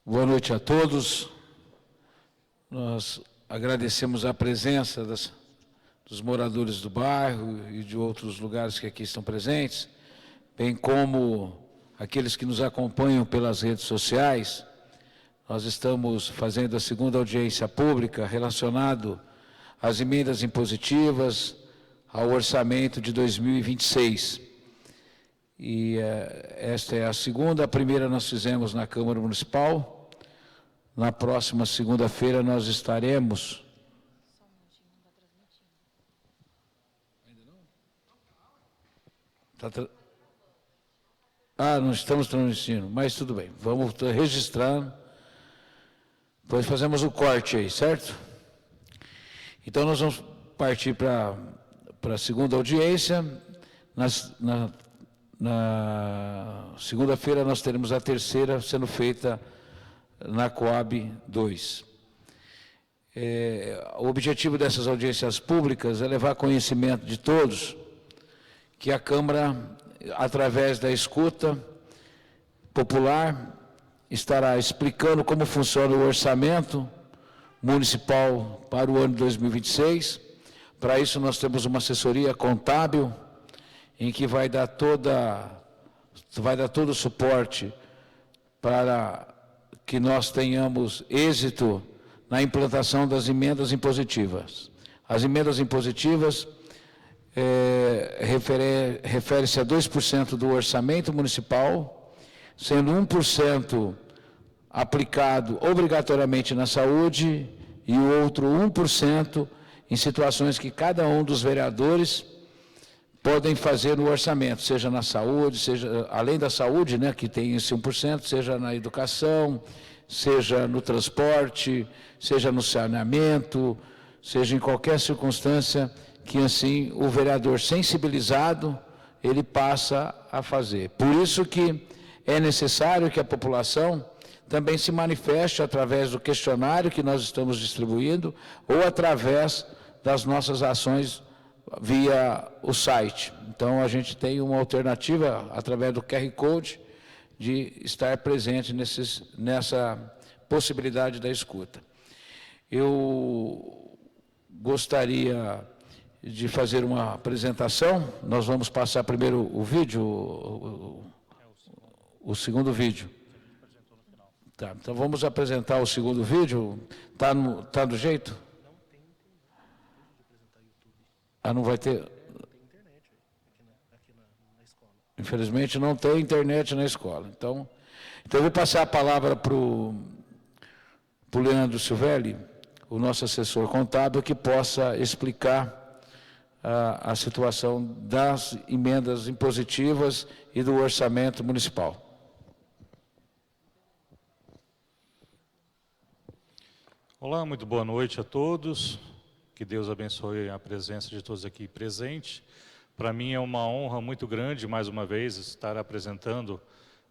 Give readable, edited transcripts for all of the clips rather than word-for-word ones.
Boa noite a todos. Nós agradecemos a presença dos moradores do bairro e de outros lugares que aqui estão presentes, bem como aqueles que nos acompanham pelas redes sociais. Nós estamos fazendo a segunda audiência pública relacionado às emendas impositivas ao orçamento de 2026. E esta é a segunda. A primeira nós fizemos na Câmara Municipal. Na próxima segunda-feira nós estaremos... Ainda não? Não estamos transmitindo, mas tudo bem. Vamos registrando. Depois fazemos o corte aí, certo? Então nós vamos partir para a segunda audiência. Na segunda-feira nós teremos a terceira sendo feita na Coab 2. O objetivo dessas audiências públicas é levar conhecimento de todos que a Câmara, através da escuta popular, estará explicando como funciona o orçamento municipal para o ano de 2026. Para isso nós temos uma assessoria contábil, em que vai dar todo o suporte para que nós tenhamos êxito na implantação das emendas impositivas. As emendas impositivas refere-se a 2% do orçamento municipal, sendo 1% aplicado obrigatoriamente na saúde e o outro 1% em situações que cada um dos vereadores podem fazer no orçamento, seja na saúde, seja além da saúde, né, que tem esse 1%, seja na educação, seja no transporte, seja no saneamento, seja em qualquer circunstância que assim o vereador sensibilizado, ele passa a fazer. Por isso que é necessário que a população também se manifeste através do questionário que nós estamos distribuindo ou através das nossas ações via o site. Então, a gente tem uma alternativa, através do QR Code, de estar presente nessa possibilidade da escuta. Eu gostaria de fazer uma apresentação. Nós vamos passar primeiro o vídeo, o segundo vídeo. Tá, então, vamos apresentar o segundo vídeo. Tá do jeito? Não vai ter... Infelizmente, não tem internet na escola. Então eu vou passar a palavra para o Leandro Silvelli, o nosso assessor contábil, que possa explicar a situação das emendas impositivas e do orçamento municipal. Olá, muito boa noite a todos. Que Deus abençoe a presença de todos aqui presentes. Para mim é uma honra muito grande, mais uma vez, estar apresentando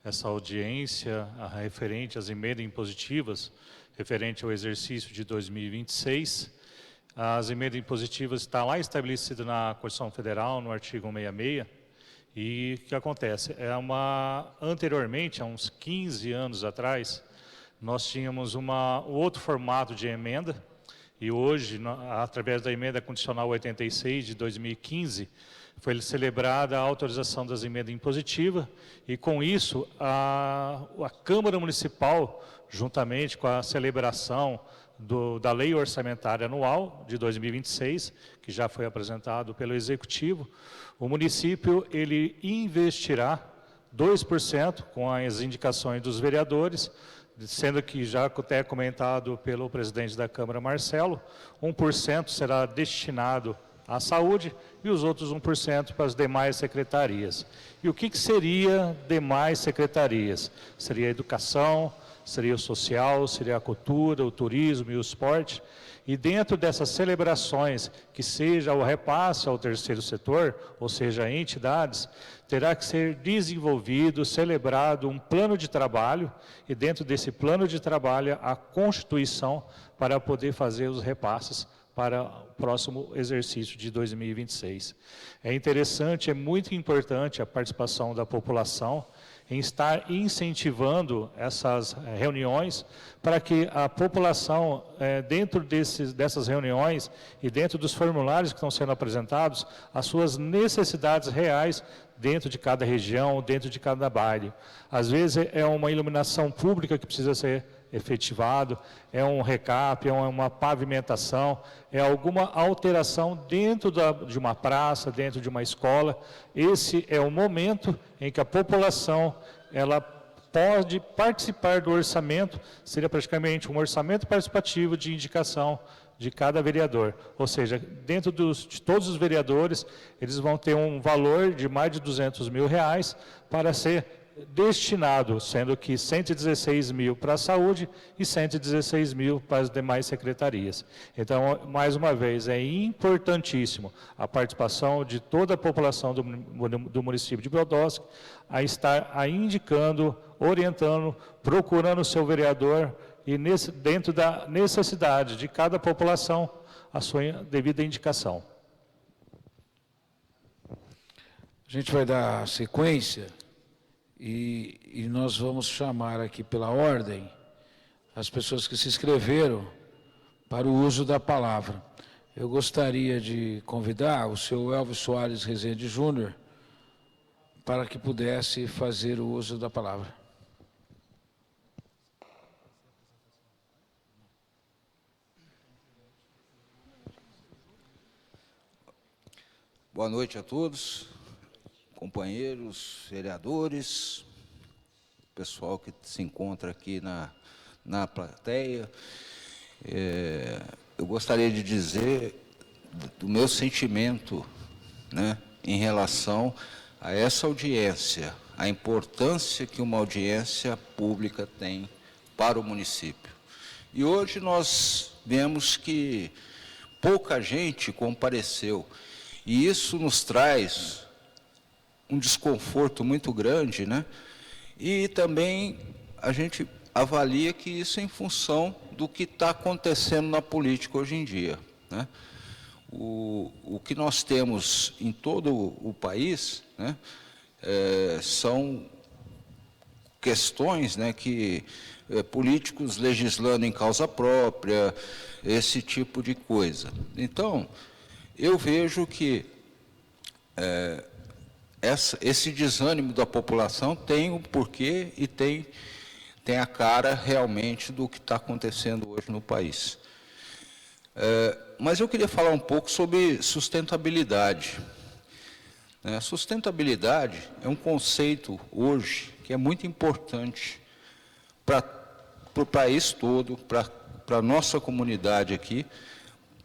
essa audiência referente às emendas impositivas, referente ao exercício de 2026. As emendas impositivas estão lá estabelecidas na Constituição Federal, no artigo 166. E o que acontece? Anteriormente, há uns 15 anos atrás, nós tínhamos outro formato de emenda. E hoje, através da emenda condicional 86 de 2015, foi celebrada a autorização das emendas impositivas e, com isso, a Câmara Municipal, juntamente com a celebração da Lei Orçamentária Anual de 2026, que já foi apresentado pelo Executivo, o município ele investirá 2% com as indicações dos vereadores, sendo que já até comentado pelo presidente da Câmara, Marcelo, 1% será destinado à saúde e os outros 1% para as demais secretarias. E o que seria demais secretarias? Seria a educação, seria o social, seria a cultura, o turismo e o esporte. E dentro dessas celebrações, que seja o repasse ao terceiro setor, ou seja, a entidades, terá que ser desenvolvido, celebrado um plano de trabalho, e dentro desse plano de trabalho, a constituição para poder fazer os repasses para o próximo exercício de 2026. É interessante, é muito importante a participação da população, em estar incentivando essas reuniões para que a população, dentro dessas reuniões e dentro dos formulários que estão sendo apresentados, as suas necessidades reais dentro de cada região, dentro de cada bairro. Às vezes é uma iluminação pública que precisa ser efetivado, é um recap, é uma pavimentação, é alguma alteração dentro de uma praça, dentro de uma escola. Esse é o momento em que a população ela pode participar do orçamento, seria praticamente um orçamento participativo de indicação de cada vereador. Ou seja, dentro de todos os vereadores, eles vão ter um valor de mais de R$200 mil para ser destinado, sendo que 116 mil para a saúde e 116 mil para as demais secretarias. Então, mais uma vez, é importantíssimo a participação de toda a população do município de Brodowski a estar indicando, orientando, procurando o seu vereador e dentro da necessidade de cada população a sua devida indicação. A gente vai dar sequência. E nós vamos chamar aqui pela ordem as pessoas que se inscreveram para o uso da palavra. Eu gostaria de convidar o senhor Elvis Soares Rezende Júnior para que pudesse fazer o uso da palavra. Boa noite a todos. Companheiros, vereadores, pessoal que se encontra aqui na plateia, eu gostaria de dizer do meu sentimento, né, em relação a essa audiência, a importância que uma audiência pública tem para o município. E hoje nós vemos que pouca gente compareceu, e isso nos traz um desconforto muito grande, né? E também a gente avalia que isso é em função do que está acontecendo na política hoje em dia, né? O que nós temos em todo o país, né, são questões, né, que políticos legislando em causa própria, esse tipo de coisa. Então, eu vejo que esse desânimo da população tem um porquê e tem a cara realmente do que está acontecendo hoje no país. Mas eu queria falar um pouco sobre sustentabilidade. Sustentabilidade é um conceito hoje que é muito importante para o país todo, para a nossa comunidade aqui,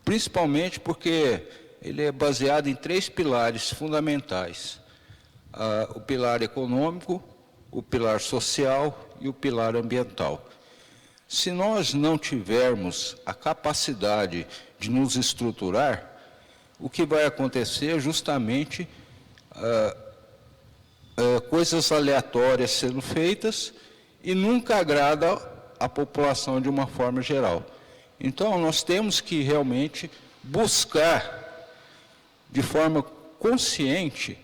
principalmente porque ele é baseado em 3 pilares fundamentais. O pilar econômico, o pilar social e o pilar ambiental. Se nós não tivermos a capacidade de nos estruturar, o que vai acontecer é justamente coisas aleatórias sendo feitas e nunca agrada a população de uma forma geral. Então, nós temos que realmente buscar de forma consciente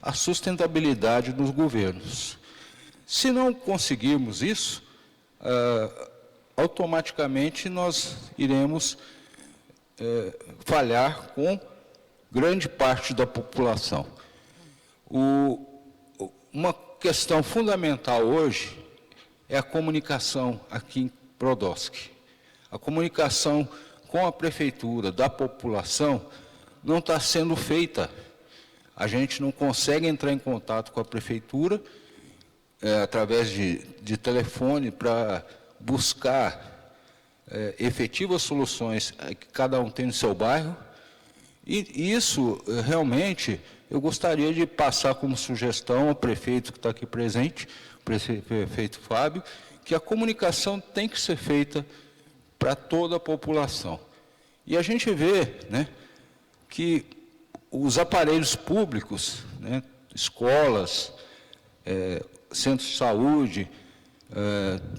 a sustentabilidade dos governos. Se não conseguirmos isso, automaticamente nós iremos falhar com grande parte da população. Uma questão fundamental hoje é a comunicação aqui em Brodowski. A comunicação com a prefeitura, da população, não está sendo feita. A gente não consegue entrar em contato com a prefeitura através de telefone para buscar efetivas soluções que cada um tem no seu bairro. E isso, realmente, eu gostaria de passar como sugestão ao prefeito que está aqui presente, o prefeito Fábio, que a comunicação tem que ser feita para toda a população. E a gente vê, né, que os aparelhos públicos, né, escolas, centros de saúde,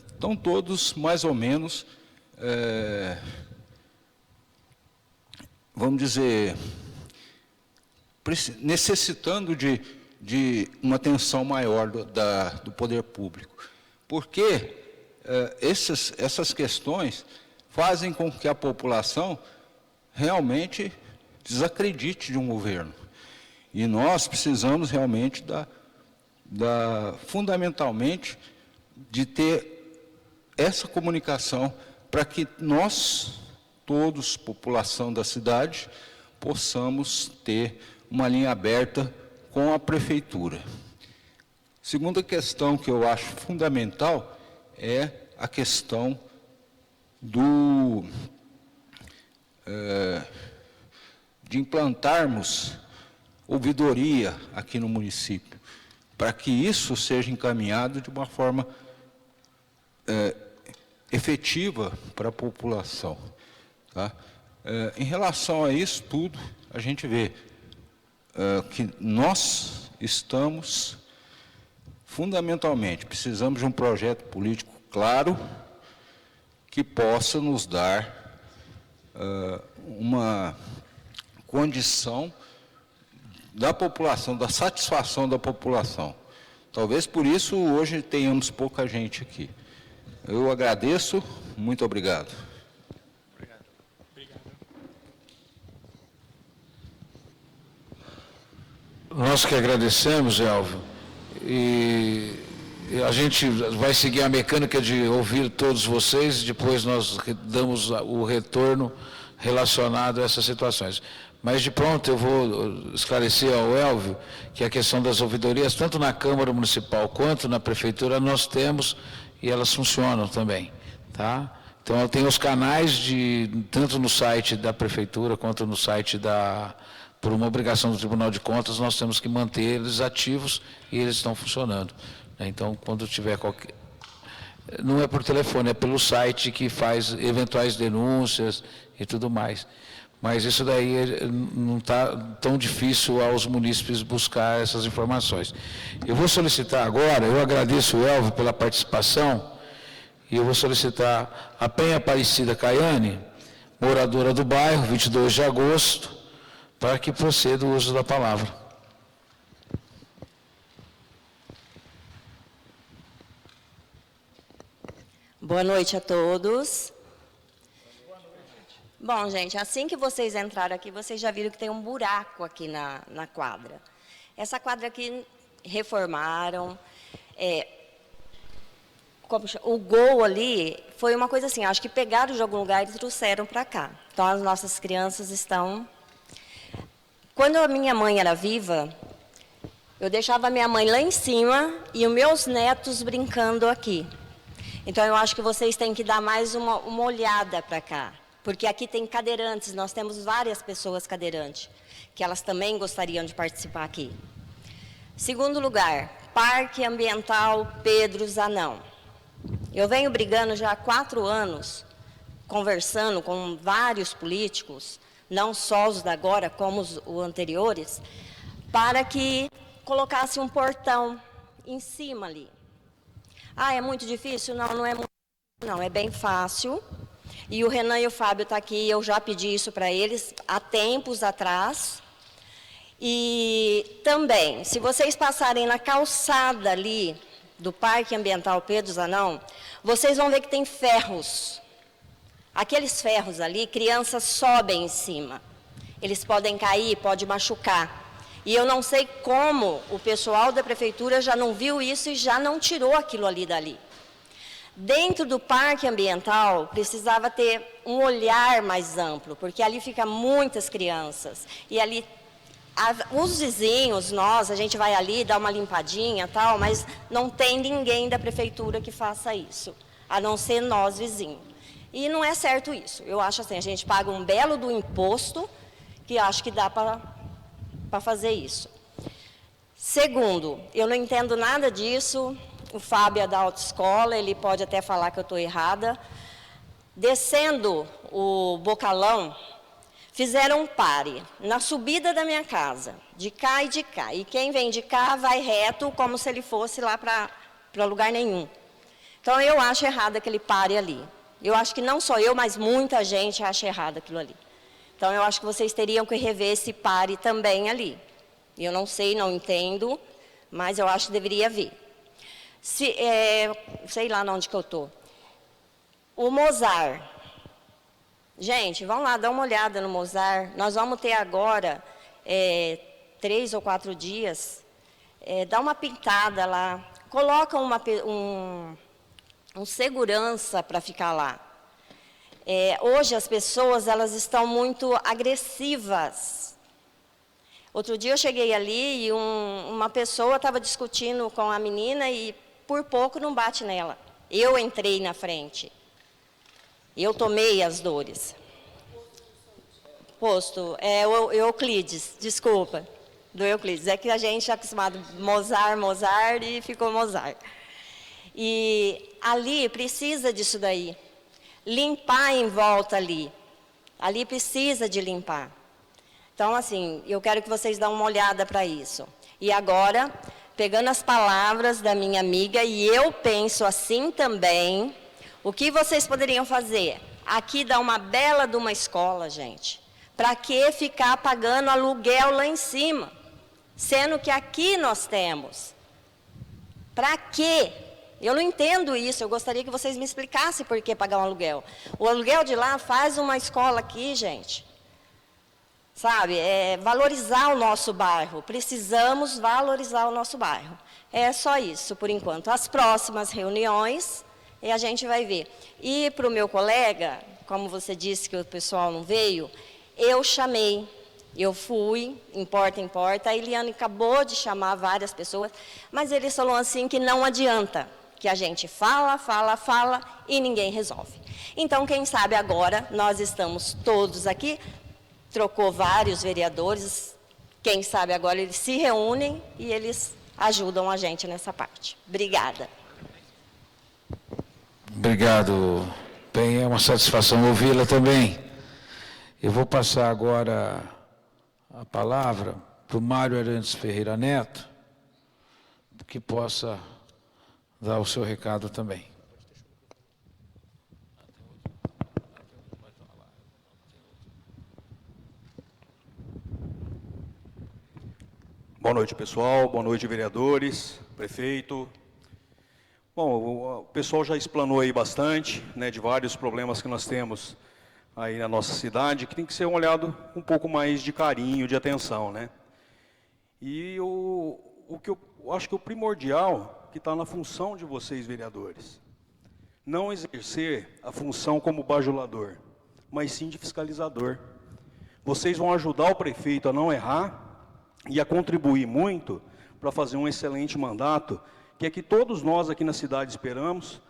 estão todos mais ou menos, vamos dizer, necessitando de de uma atenção maior do poder público. Porque essas questões fazem com que a população realmente desacredite de um governo. E nós precisamos realmente fundamentalmente de ter essa comunicação para que nós, todos, população da cidade, possamos ter uma linha aberta com a prefeitura. Segunda questão que eu acho fundamental é a questão de implantarmos ouvidoria aqui no município, para que isso seja encaminhado de uma forma efetiva para a população. Tá? Em relação a isso tudo, a gente vê que nós estamos, fundamentalmente, precisamos de um projeto político claro, que possa nos dar uma condição da população, da satisfação da população. Talvez por isso hoje tenhamos pouca gente aqui. Eu agradeço, muito obrigado. Nós que agradecemos, Elvio, e a gente vai seguir a mecânica de ouvir todos vocês, depois nós damos o retorno relacionado a essas situações. Mas de pronto eu vou esclarecer ao Elvio que a questão das ouvidorias, tanto na Câmara Municipal quanto na Prefeitura, nós temos e elas funcionam também, tá? Então tem os canais tanto no site da Prefeitura quanto no site por uma obrigação do Tribunal de Contas, nós temos que manter eles ativos e eles estão funcionando. Então, quando tiver qualquer... Não é por telefone, é pelo site que faz eventuais denúncias e tudo mais. Mas isso daí não está tão difícil aos munícipes buscar essas informações. Eu vou solicitar agora, eu agradeço o Elvio pela participação, e eu vou solicitar a Penha Aparecida Caiane, moradora do bairro, 22 de agosto, para que proceda o uso da palavra. Boa noite a todos. Bom, gente, assim que vocês entraram aqui, vocês já viram que tem um buraco aqui na quadra. Essa quadra aqui reformaram. O gol ali foi uma coisa assim, acho que pegaram de algum lugar e trouxeram para cá. Então, as nossas crianças estão... Quando a minha mãe era viva, eu deixava a minha mãe lá em cima e os meus netos brincando aqui. Então, eu acho que vocês têm que dar mais uma olhada para cá. Porque aqui tem cadeirantes, nós temos várias pessoas cadeirantes, que elas também gostariam de participar aqui. Segundo lugar, Parque Ambiental Pedro Zanão. Eu venho brigando já há 4 anos, conversando com vários políticos, não só os da agora, como os anteriores, para que colocasse um portão em cima ali. Ah, é muito difícil? Não, não é muito, não, é bem fácil. E o Renan e o Fábio estão aqui, eu já pedi isso para eles há tempos atrás. E também, se vocês passarem na calçada ali do Parque Ambiental Pedro Zanão, vocês vão ver que tem ferros. Aqueles ferros ali, crianças sobem em cima. Eles podem cair, pode machucar. E eu não sei como o pessoal da prefeitura já não viu isso e já não tirou aquilo ali dali. Dentro do parque ambiental, precisava ter um olhar mais amplo, porque ali ficam muitas crianças. E ali, os vizinhos, a gente vai ali, dá uma limpadinha, tal, mas não tem ninguém da prefeitura que faça isso, a não ser nós, vizinhos. E não é certo isso. Eu acho assim, a gente paga um belo do imposto, que acho que dá para fazer isso. Segundo, eu não entendo nada disso. O Fábio é da autoescola, ele pode até falar que eu estou errada. Descendo o Bocalão, fizeram um pare na subida da minha casa, de cá e de cá. E quem vem de cá vai reto, como se ele fosse lá para lugar nenhum. Então, eu acho errado aquele pare ali. Eu acho que não só eu, mas muita gente acha errado aquilo ali. Então, eu acho que vocês teriam que rever esse pare também ali. Eu não sei, não entendo, mas eu acho que deveria vir. Sei lá onde que eu estou. O Mozart. Gente, vamos lá, dá uma olhada no Mozart. Nós vamos ter agora 3 ou 4 dias. Dá uma pintada lá. Coloca um segurança para ficar lá. Hoje as pessoas elas estão muito agressivas. Outro dia eu cheguei ali e uma pessoa estava discutindo com a menina e por pouco não bate nela. Eu entrei na frente. Eu tomei as dores. Posto, o Euclides, desculpa, do Euclides. É que a gente é acostumado Mozart e ficou Mozart. E ali precisa disso daí. Limpar em volta ali. Ali precisa de limpar. Então, assim, eu quero que vocês dêem uma olhada para isso. E agora, pegando as palavras da minha amiga, e eu penso assim também, o que vocês poderiam fazer? Aqui dá uma bela de uma escola, gente. Para que ficar pagando aluguel lá em cima? Sendo que aqui nós temos. Para quê? Eu não entendo isso, eu gostaria que vocês me explicassem por que pagar um aluguel. O aluguel de lá faz uma escola aqui, gente. Sabe, valorizar o nosso bairro. Precisamos valorizar o nosso bairro. É só isso, por enquanto. As próximas reuniões, a gente vai ver. E para o meu colega, como você disse que o pessoal não veio, eu chamei. Eu fui, em porta, a Eliane acabou de chamar várias pessoas, mas eles falaram assim que não adianta, que a gente fala e ninguém resolve. Então, quem sabe agora, nós estamos todos aqui, trocou vários vereadores, quem sabe agora eles se reúnem e eles ajudam a gente nessa parte. Obrigada. Obrigado, bem, é uma satisfação ouvi-la também. Eu vou passar agora a palavra para o Mário Arantes Ferreira Neto, que possa dar o seu recado também. Boa noite, pessoal. Boa noite, vereadores, prefeito. Bom, o pessoal já explanou aí bastante, né, de vários problemas que nós temos aí na nossa cidade, que tem que ser olhado com um pouco mais de carinho, de atenção, né? E o que eu acho que o primordial, que está na função de vocês, vereadores, não exercer a função como bajulador, mas sim de fiscalizador. Vocês vão ajudar o prefeito a não errar e a contribuir muito para fazer um excelente mandato, que é que todos nós aqui na cidade esperamos,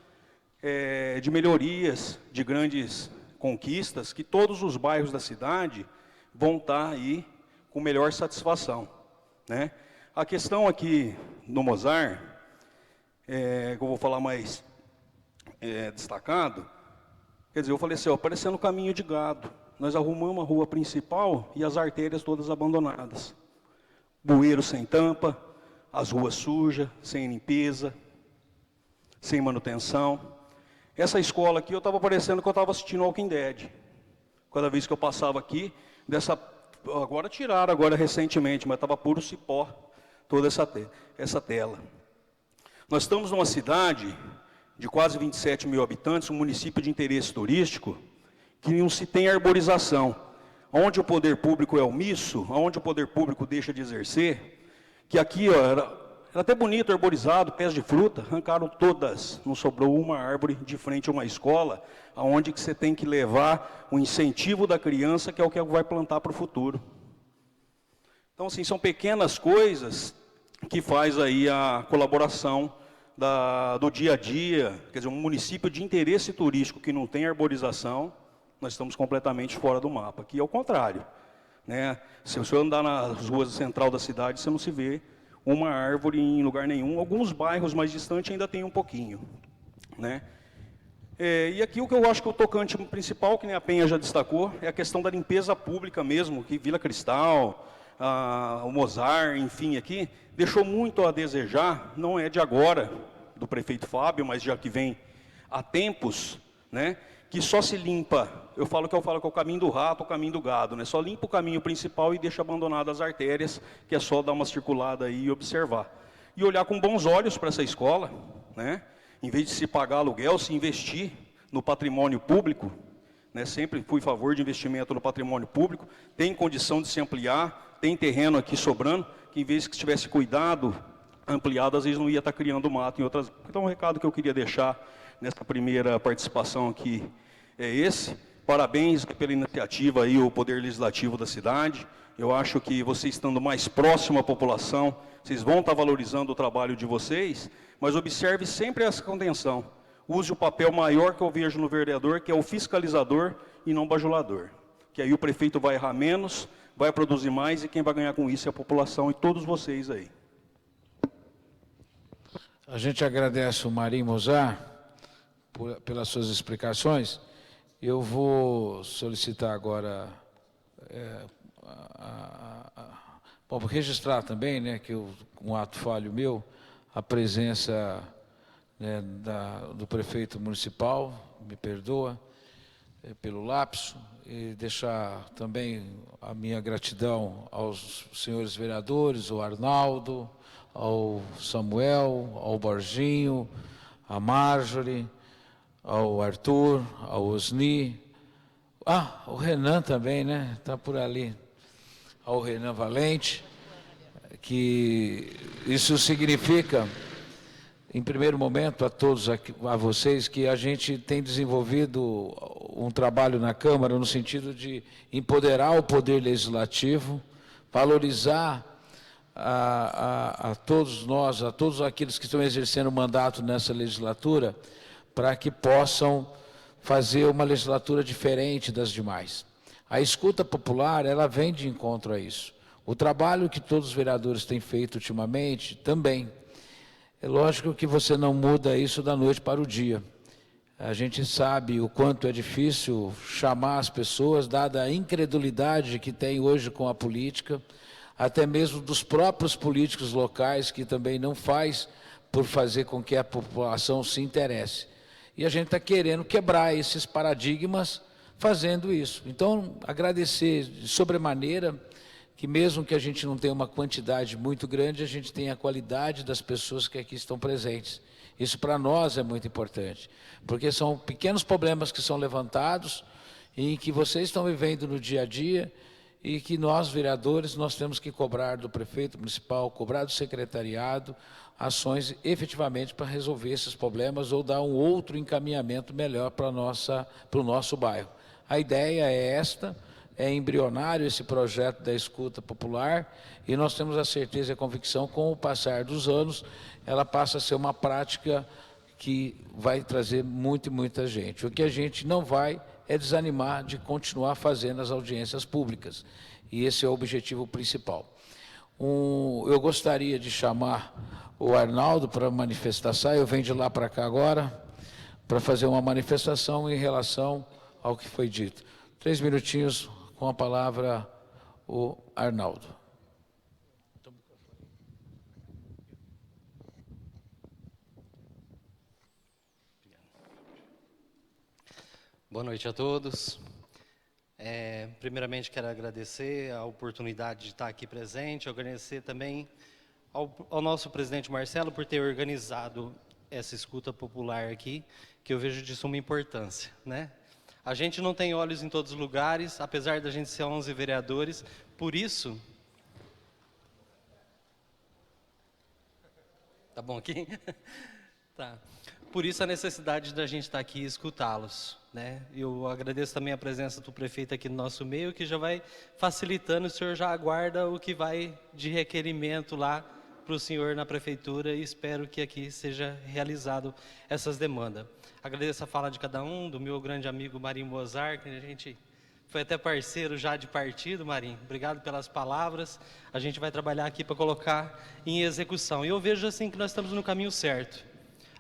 de melhorias, de grandes conquistas, que todos os bairros da cidade vão estar aí com melhor satisfação, né? A questão aqui no Mozart, que eu vou falar mais destacado, quer dizer, eu falei assim, parecendo um caminho de gado. Nós arrumamos a rua principal e as artérias todas abandonadas. Bueiro sem tampa, as ruas sujas, sem limpeza, sem manutenção. Essa escola aqui, eu estava parecendo que eu estava assistindo Walking Dead. Cada vez que eu passava aqui, agora tiraram, agora recentemente, mas estava puro cipó, toda essa tela. Nós estamos numa cidade de quase 27 mil habitantes, um município de interesse turístico, que não se tem arborização. Onde o poder público é omisso, onde o poder público deixa de exercer, que aqui era até bonito, arborizado, pés de fruta, arrancaram todas, não sobrou uma árvore de frente a uma escola, onde que você tem que levar o incentivo da criança, que é o que vai plantar para o futuro. Então, assim, são pequenas coisas que faz aí a colaboração do dia a dia, quer dizer, um município de interesse turístico que não tem arborização, nós estamos completamente fora do mapa. Aqui é o contrário, né? Se você andar nas ruas central da cidade, você não se vê uma árvore em lugar nenhum. Alguns bairros mais distantes ainda tem um pouquinho, né? E aqui o que eu acho que o tocante principal, que nem a Penha já destacou, é a questão da limpeza pública mesmo, que Vila Cristal, o Mozart, enfim, aqui, deixou muito a desejar, não é de agora, do prefeito Fábio, mas já que vem há tempos, né? Que só se limpa, eu falo que é o caminho do rato, o caminho do gado, né? Só limpa o caminho principal e deixa abandonadas as artérias, que é só dar uma circulada aí e observar. e olhar com bons olhos para essa escola, né? Em vez de se pagar aluguel, se investir no patrimônio público, né? Sempre fui a favor de investimento no patrimônio público, tem condição de se ampliar, tem terreno aqui sobrando, que em vez que tivesse cuidado, ampliado, às vezes não ia estar criando mato em outras... Então, o recado que eu queria deixar nessa primeira participação aqui é esse. Parabéns pela iniciativa aí, o Poder Legislativo da cidade. Eu acho que vocês estando mais próximo à população, vocês vão estar valorizando o trabalho de vocês, mas observe sempre essa contenção. Use o papel maior que eu vejo no vereador, que é o fiscalizador e não bajulador. Que aí o prefeito vai errar menos, vai produzir mais, e quem vai ganhar com isso é a população e todos vocês aí. A gente agradece o Marim Mozart pelas suas explicações. Eu vou solicitar agora, bom, vou registrar também, né, que um ato falho meu, a presença, né, do prefeito municipal, me perdoa pelo lapso, e deixar também a minha gratidão aos senhores vereadores, ao Arnaldo, ao Samuel, ao Borginho, à Marjorie, ao Arthur, ao Osni, o Renan também, né? Está por ali, ao Renan Valente, que isso significa, em primeiro momento, a todos aqui, a vocês, que a gente tem desenvolvido um trabalho na Câmara no sentido de empoderar o Poder Legislativo, valorizar a todos nós, a todos aqueles que estão exercendo o mandato nessa legislatura, para que possam fazer uma legislatura diferente das demais. A escuta popular, ela vem de encontro a isso. O trabalho que todos os vereadores têm feito ultimamente, também. É lógico que você não muda isso da noite para o dia. A gente sabe o quanto é difícil chamar as pessoas, dada a incredulidade que tem hoje com a política, até mesmo dos próprios políticos locais, que também não faz por fazer com que a população se interesse. E a gente está querendo quebrar esses paradigmas fazendo isso. Então, agradecer de sobremaneira que mesmo que a gente não tenha uma quantidade muito grande, a gente tem a qualidade das pessoas que aqui estão presentes. Isso para nós é muito importante, porque são pequenos problemas que são levantados e que vocês estão vivendo no dia a dia e que nós, vereadores, nós temos que cobrar do prefeito municipal, cobrar do secretariado, ações efetivamente para resolver esses problemas ou dar um outro encaminhamento melhor para o nosso bairro. A ideia é esta, é embrionário esse projeto da escuta popular e nós temos a certeza e a convicção, com o passar dos anos, ela passa a ser uma prática que vai trazer muita gente. O que a gente não vai é desanimar de continuar fazendo as audiências públicas, e esse é o objetivo principal. Eu gostaria de chamar o Arnaldo para manifestação, eu venho de lá para cá agora, para fazer uma manifestação em relação ao que foi dito. 3 minutinhos com a palavra o Arnaldo. Boa noite a todos. Primeiramente, quero agradecer a oportunidade de estar aqui presente, agradecer também ao nosso presidente Marcelo por ter organizado essa escuta popular aqui, que eu vejo de suma importância, né? A gente não tem olhos em todos os lugares, apesar da gente ser 11 vereadores, por isso... Tá bom aqui? Tá. Por isso a necessidade da gente estar aqui e escutá-los, né? Eu agradeço também a presença do prefeito aqui no nosso meio, que já vai facilitando, o senhor já aguarda o que vai de requerimento lá para o senhor na prefeitura e espero que aqui seja realizado essas demandas. Agradeço a fala de cada um, do meu grande amigo Marim Mozart, que a gente foi até parceiro já de partido, Marim. Obrigado pelas palavras. A gente vai trabalhar aqui para colocar em execução. E eu vejo assim que nós estamos no caminho certo.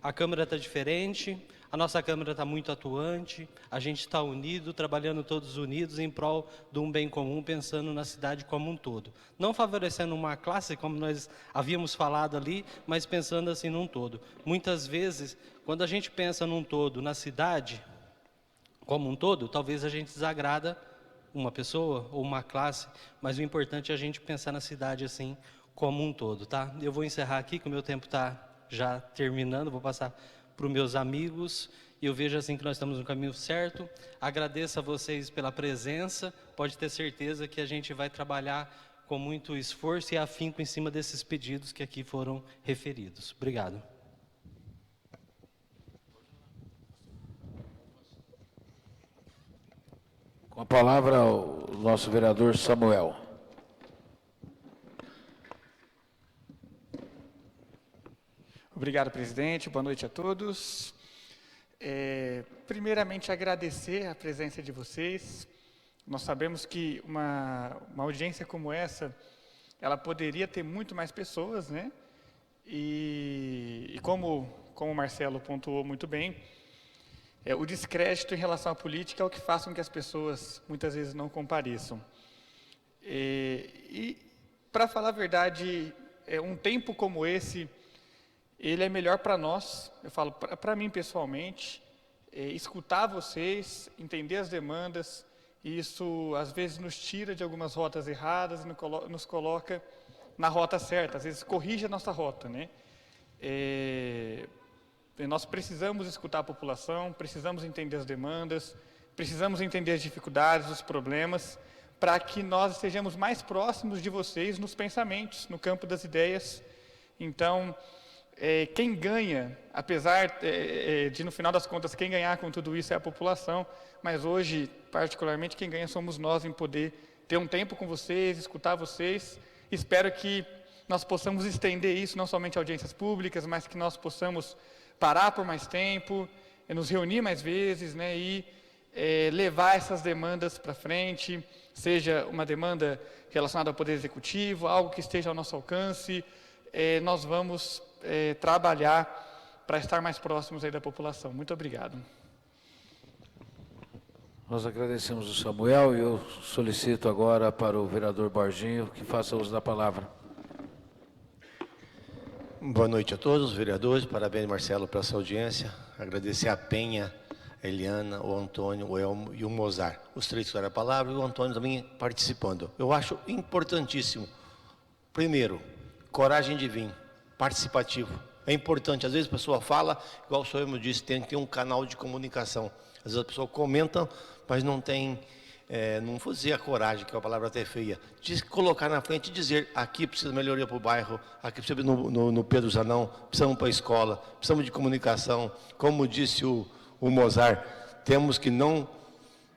A Câmara está diferente, a nossa Câmara está muito atuante, a gente está unido, trabalhando todos unidos em prol de um bem comum, pensando na cidade como um todo. Não favorecendo uma classe, como nós havíamos falado ali, mas pensando assim num todo. Muitas vezes, quando a gente pensa num todo, na cidade como um todo, talvez a gente desagrada uma pessoa ou uma classe, mas o importante é a gente pensar na cidade assim como um todo, tá? Eu vou encerrar aqui, que o meu tempo está já terminando, vou passar para os meus amigos, e eu vejo assim que nós estamos no caminho certo. Agradeço a vocês pela presença, pode ter certeza que a gente vai trabalhar com muito esforço e afinco em cima desses pedidos que aqui foram referidos. Obrigado. Com a palavra, o nosso vereador Samuel. Obrigado, presidente. Boa noite a todos. Primeiramente, agradecer a presença de vocês. Nós sabemos que uma audiência como essa, ela poderia ter muito mais pessoas, né? E como o Marcelo pontuou muito bem, o descrédito em relação à política é o que faz com que as pessoas muitas vezes não compareçam. E para falar a verdade, um tempo como esse, ele é melhor para nós, eu falo para mim pessoalmente, escutar vocês, entender as demandas, e isso às vezes nos tira de algumas rotas erradas e nos coloca na rota certa, às vezes corrige a nossa rota, né? Nós precisamos escutar a população, precisamos entender as demandas, precisamos entender as dificuldades, os problemas, para que nós estejamos mais próximos de vocês nos pensamentos, no campo das ideias. Então, quem ganha, apesar de, no final das contas, quem ganhar com tudo isso é a população, mas hoje, particularmente, quem ganha somos nós em poder ter um tempo com vocês, escutar vocês. Espero que nós possamos estender isso, não somente a audiências públicas, mas que nós possamos parar por mais tempo, nos reunir mais vezes, né, e levar essas demandas para frente, seja uma demanda relacionada ao Poder Executivo, algo que esteja ao nosso alcance, nós vamos trabalhar para estar mais próximos aí da população. Muito obrigado. Nós agradecemos o Samuel e eu solicito agora para o vereador Borginho que faça uso da palavra. Boa noite a todos os vereadores, parabéns Marcelo pela sua audiência, agradecer a Penha, a Eliana, o Antônio, o Elmo e o Mozart, os três que deram a palavra e o Antônio também participando. Eu acho importantíssimo, primeiro, coragem de vir, participativo, é importante, às vezes a pessoa fala, igual o senhor me disse, tem que ter um canal de comunicação, às vezes a pessoa comenta, mas não tem, não vou dizer a coragem, que é uma palavra até feia, de colocar na frente e dizer, aqui precisa melhoria para o bairro, aqui precisa no Pedro Zanão, precisamos para a escola, precisamos de comunicação, como disse o Mozart, temos que não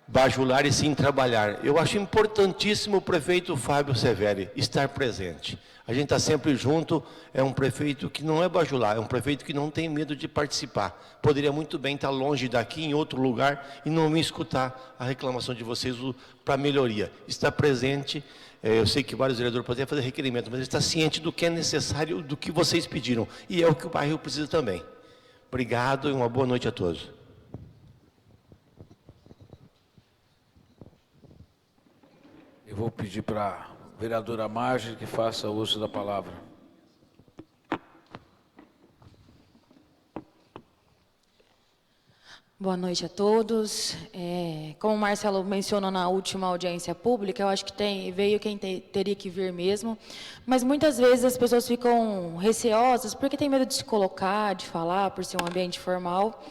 bajular e sim trabalhar. Eu acho importantíssimo o prefeito Fábio Severi estar presente. A gente está sempre junto, é um prefeito que não é bajular, é um prefeito que não tem medo de participar. Poderia muito bem estar longe daqui, em outro lugar, e não me escutar a reclamação de vocês para melhoria. Está presente, eu sei que vários vereadores podem fazer requerimento, mas ele está ciente do que é necessário, do que vocês pediram, e é o que o bairro precisa também. Obrigado e uma boa noite a todos. Eu vou pedir para a vereadora Marge que faça uso da palavra. Boa noite a todos. Como o Marcelo mencionou na última audiência pública, eu acho que veio quem teria que vir mesmo, mas muitas vezes as pessoas ficam receosas porque tem medo de se colocar, de falar, por ser um ambiente formal.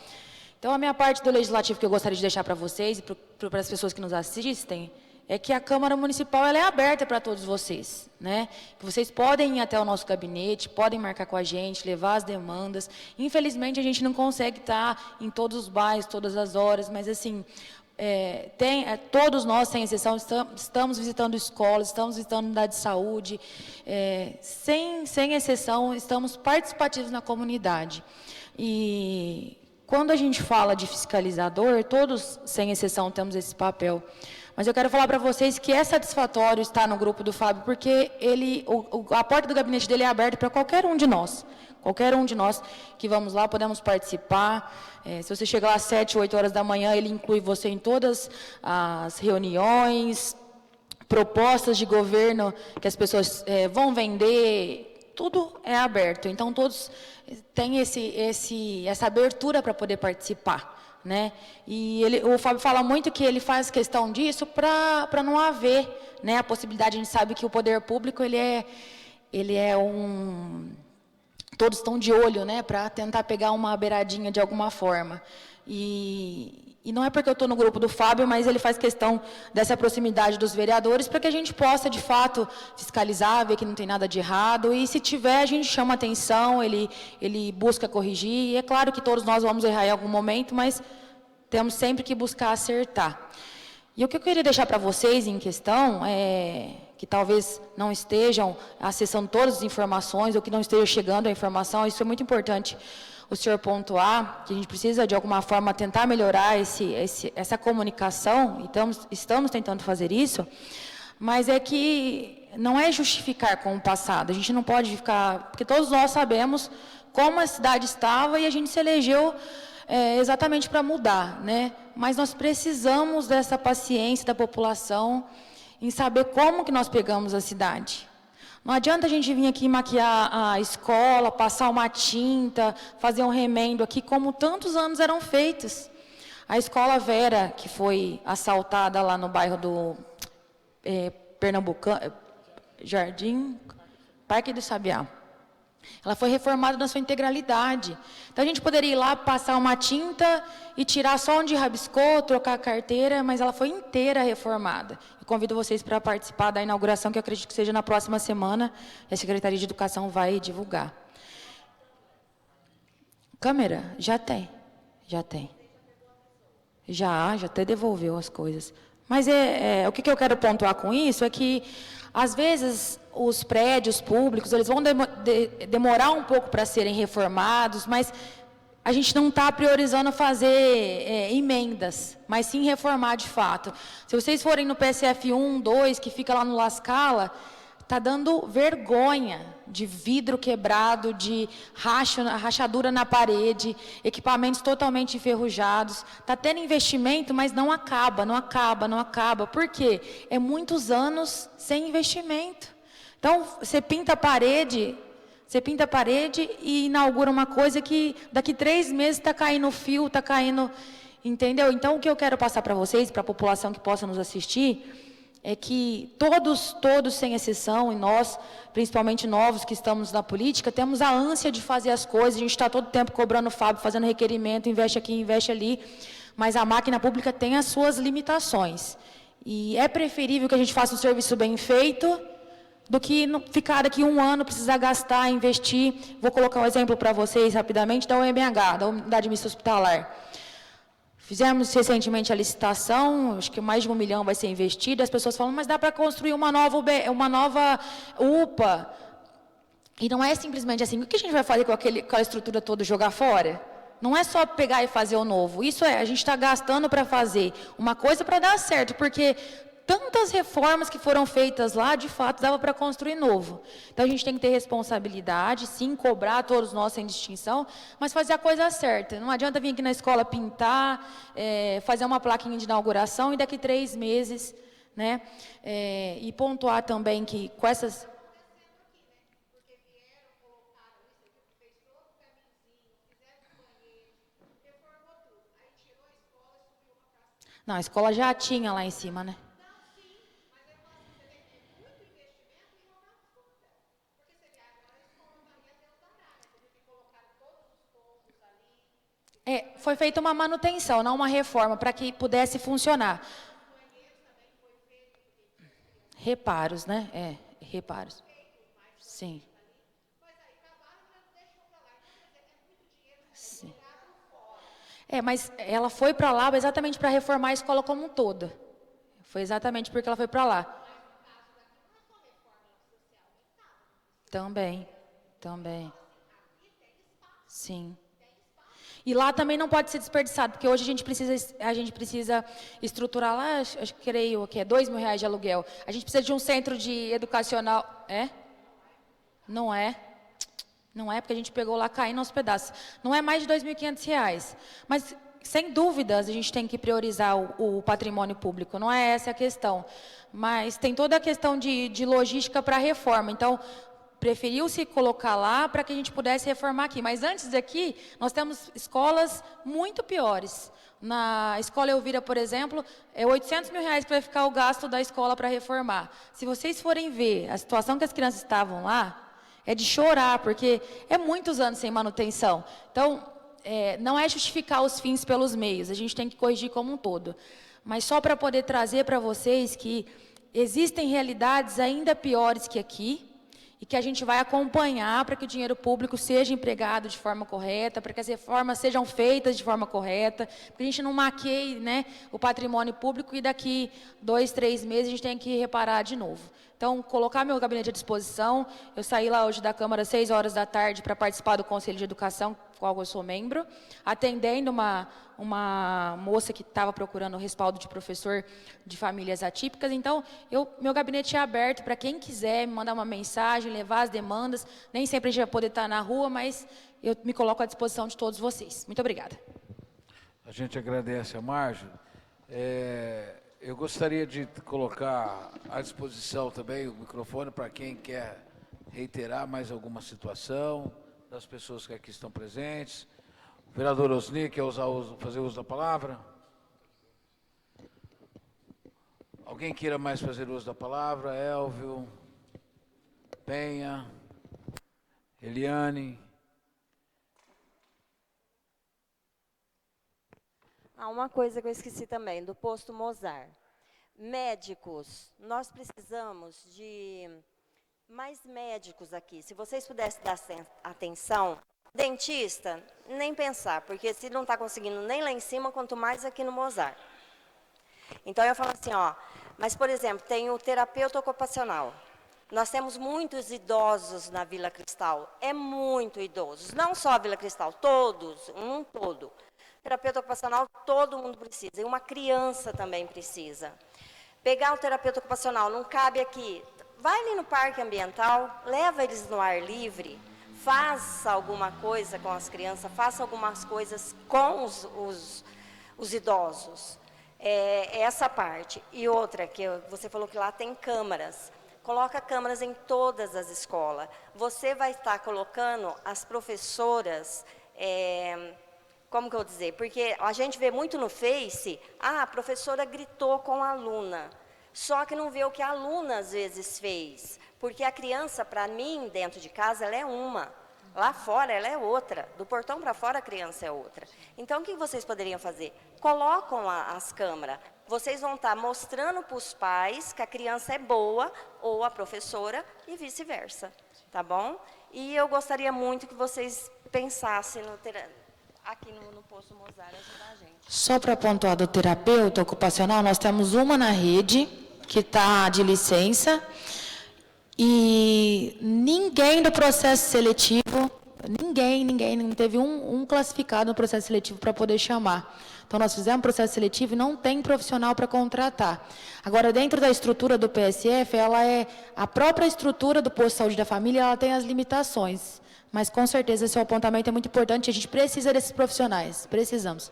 Então, a minha parte do legislativo que eu gostaria de deixar para vocês e para as pessoas que nos assistem, é que a Câmara Municipal ela é aberta para todos vocês, né? Que vocês podem ir até o nosso gabinete, podem marcar com a gente, levar as demandas. Infelizmente, a gente não consegue estar em todos os bairros, todas as horas, mas assim, todos nós, sem exceção, estamos visitando escolas, estamos visitando unidade de saúde, sem exceção, estamos participativos na comunidade. E quando a gente fala de fiscalizador, todos, sem exceção, temos esse papel. Mas eu quero falar para vocês que é satisfatório estar no grupo do Fábio, porque a porta do gabinete dele é aberta para qualquer um de nós. Qualquer um de nós que vamos lá, podemos participar. Se você chegar às 7, 8 horas da manhã, ele inclui você em todas as reuniões, propostas de governo que as pessoas vão vender, tudo é aberto. Então, todos têm essa abertura para poder participar. Né? E o Fábio fala muito que ele faz questão disso para não haver, né, a possibilidade. A gente sabe que o poder público ele ele é todos estão de olho, né, para tentar pegar uma beiradinha de alguma forma. E não é porque eu estou no grupo do Fábio, mas ele faz questão dessa proximidade dos vereadores para que a gente possa, de fato, fiscalizar, ver que não tem nada de errado. E, se tiver, a gente chama atenção, ele busca corrigir. E é claro que todos nós vamos errar em algum momento, mas temos sempre que buscar acertar. E o que eu queria deixar para vocês em questão é que talvez não estejam acessando todas as informações ou que não estejam chegando a informação, isso é muito importante o senhor pontuar, que a gente precisa, de alguma forma, tentar melhorar essa comunicação, então estamos tentando fazer isso, mas é que não é justificar com o passado, a gente não pode ficar, porque todos nós sabemos como a cidade estava e a gente se elegeu exatamente para mudar, né? Mas nós precisamos dessa paciência da população em saber como que nós pegamos a cidade. Não adianta a gente vir aqui maquiar a escola, passar uma tinta, fazer um remendo aqui, como tantos anos eram feitos. A escola Vera, que foi assaltada lá no bairro do Pernambucano, Jardim, Parque do Sabiá. Ela foi reformada na sua integralidade. Então, a gente poderia ir lá, passar uma tinta e tirar só onde rabiscou, trocar a carteira, mas ela foi inteira reformada. Eu convido vocês para participar da inauguração, que eu acredito que seja na próxima semana, e a Secretaria de Educação vai divulgar. Câmera? Já tem. Já até devolveu as coisas. Mas o que eu quero pontuar com isso é que, às vezes, os prédios públicos, eles vão demorar um pouco para serem reformados, mas a gente não está priorizando fazer emendas, mas sim reformar de fato. Se vocês forem no PSF 1, 2, que fica lá no La Scala, está dando vergonha de vidro quebrado, de rachadura na parede, equipamentos totalmente enferrujados. Está tendo investimento, mas não acaba. Por quê? É muitos anos sem investimento. Então, você pinta a parede e inaugura uma coisa que daqui 3 meses está caindo fio, está caindo... Entendeu? Então, o que eu quero passar para vocês, para a população que possa nos assistir, é que todos sem exceção, e nós, principalmente novos que estamos na política, temos a ânsia de fazer as coisas, a gente está todo tempo cobrando o Fábio, fazendo requerimento, investe aqui, investe ali, mas a máquina pública tem as suas limitações. E é preferível que a gente faça um serviço bem feito, do que ficar daqui 1 ano, precisar gastar, investir. Vou colocar um exemplo para vocês rapidamente da UMH, da Unidade Mista Hospitalar. Fizemos recentemente a licitação, acho que mais de 1 milhão vai ser investido, as pessoas falam, mas dá para construir uma nova UPA. E não é simplesmente assim, o que a gente vai fazer com aquela estrutura toda, jogar fora? Não é só pegar e fazer o novo, a gente está gastando para fazer uma coisa para dar certo, porque tantas reformas que foram feitas lá, de fato, dava para construir novo. Então, a gente tem que ter responsabilidade, sim, cobrar todos nós sem distinção, mas fazer a coisa certa. Não adianta vir aqui na escola pintar, fazer uma plaquinha de inauguração e daqui 3 meses, né? E pontuar também que com essas... Não, a escola já tinha lá em cima, né? Foi feita uma manutenção, não uma reforma, para que pudesse funcionar. Reparos, né? Reparos. Sim. Sim. Mas ela foi para lá exatamente para reformar a escola como um todo. Foi exatamente porque ela foi para lá. Também. Sim. E lá também não pode ser desperdiçado, porque hoje a gente precisa estruturar lá, acho que creio que é R$2.000 de aluguel. A gente precisa de um centro educacional. Não é, porque a gente pegou lá caindo aos pedaços. Não é mais de R$2.500. Mas, sem dúvidas, a gente tem que priorizar o patrimônio público, não é essa a questão. Mas tem toda a questão de logística para a reforma. Então, preferiu-se colocar lá para que a gente pudesse reformar aqui. Mas antes daqui, nós temos escolas muito piores. Na escola Elvira, por exemplo, é R$800 mil que vai ficar o gasto da escola para reformar. Se vocês forem ver a situação que as crianças estavam lá, é de chorar, porque é muitos anos sem manutenção. Então, não é justificar os fins pelos meios, a gente tem que corrigir como um todo. Mas só para poder trazer para vocês que existem realidades ainda piores que aqui, e que a gente vai acompanhar para que o dinheiro público seja empregado de forma correta, para que as reformas sejam feitas de forma correta, para que a gente não maqueie, né, o patrimônio público e daqui 2, 3 meses a gente tem que reparar de novo. Então, colocar meu gabinete à disposição. Eu saí lá hoje da Câmara às 6 horas da tarde para participar do Conselho de Educação, do qual eu sou membro, atendendo uma moça que estava procurando o respaldo de professor de famílias atípicas. Então, meu gabinete é aberto para quem quiser me mandar uma mensagem, levar as demandas. Nem sempre a gente vai poder estar na rua, mas eu me coloco à disposição de todos vocês. Muito obrigada. A gente agradece a Marjorie. Eu gostaria de colocar à disposição também o microfone para quem quer reiterar mais alguma situação das pessoas que aqui estão presentes. O vereador Osni quer fazer uso da palavra? Alguém queira mais fazer uso da palavra? Elvio, Penha, Eliane. Uma coisa que eu esqueci também, do posto Mozart. Médicos, nós precisamos de mais médicos aqui. Se vocês pudessem dar atenção, dentista, nem pensar, porque se não está conseguindo nem lá em cima, quanto mais aqui no Mozart. Então, eu falo assim, mas, por exemplo, tem o terapeuta ocupacional. Nós temos muitos idosos na Vila Cristal, muito idosos. Não só a Vila Cristal, todos, um todo. Terapeuta ocupacional, todo mundo precisa, e uma criança também precisa. Pegar o terapeuta ocupacional, não cabe aqui, vai ali no parque ambiental, leva eles no ar livre, faça alguma coisa com as crianças, faça algumas coisas com os idosos. Essa parte. E outra, que você falou que lá tem câmaras. Coloca câmaras em todas as escolas. Você vai estar colocando as professoras... como que eu vou dizer? Porque a gente vê muito no Face, a professora gritou com a aluna, só que não vê o que a aluna às vezes fez, porque a criança, para mim, dentro de casa, ela é uma, lá fora ela é outra, do portão para fora a criança é outra. Então, o que vocês poderiam fazer? Colocam as câmeras, vocês vão estar mostrando para os pais que a criança é boa, ou a professora, e vice-versa, tá bom? E eu gostaria muito que vocês pensassem aqui no posto Mozart, ajudar a gente. Só para pontuar do terapeuta ocupacional, nós temos uma na rede, que está de licença, e ninguém do processo seletivo, não teve um classificado no processo seletivo para poder chamar. Então, nós fizemos processo seletivo e não tem profissional para contratar. Agora, dentro da estrutura do PSF, a própria estrutura do posto de saúde da família, ela tem as limitações. Mas, com certeza, esse apontamento é muito importante. A gente precisa desses profissionais. Precisamos.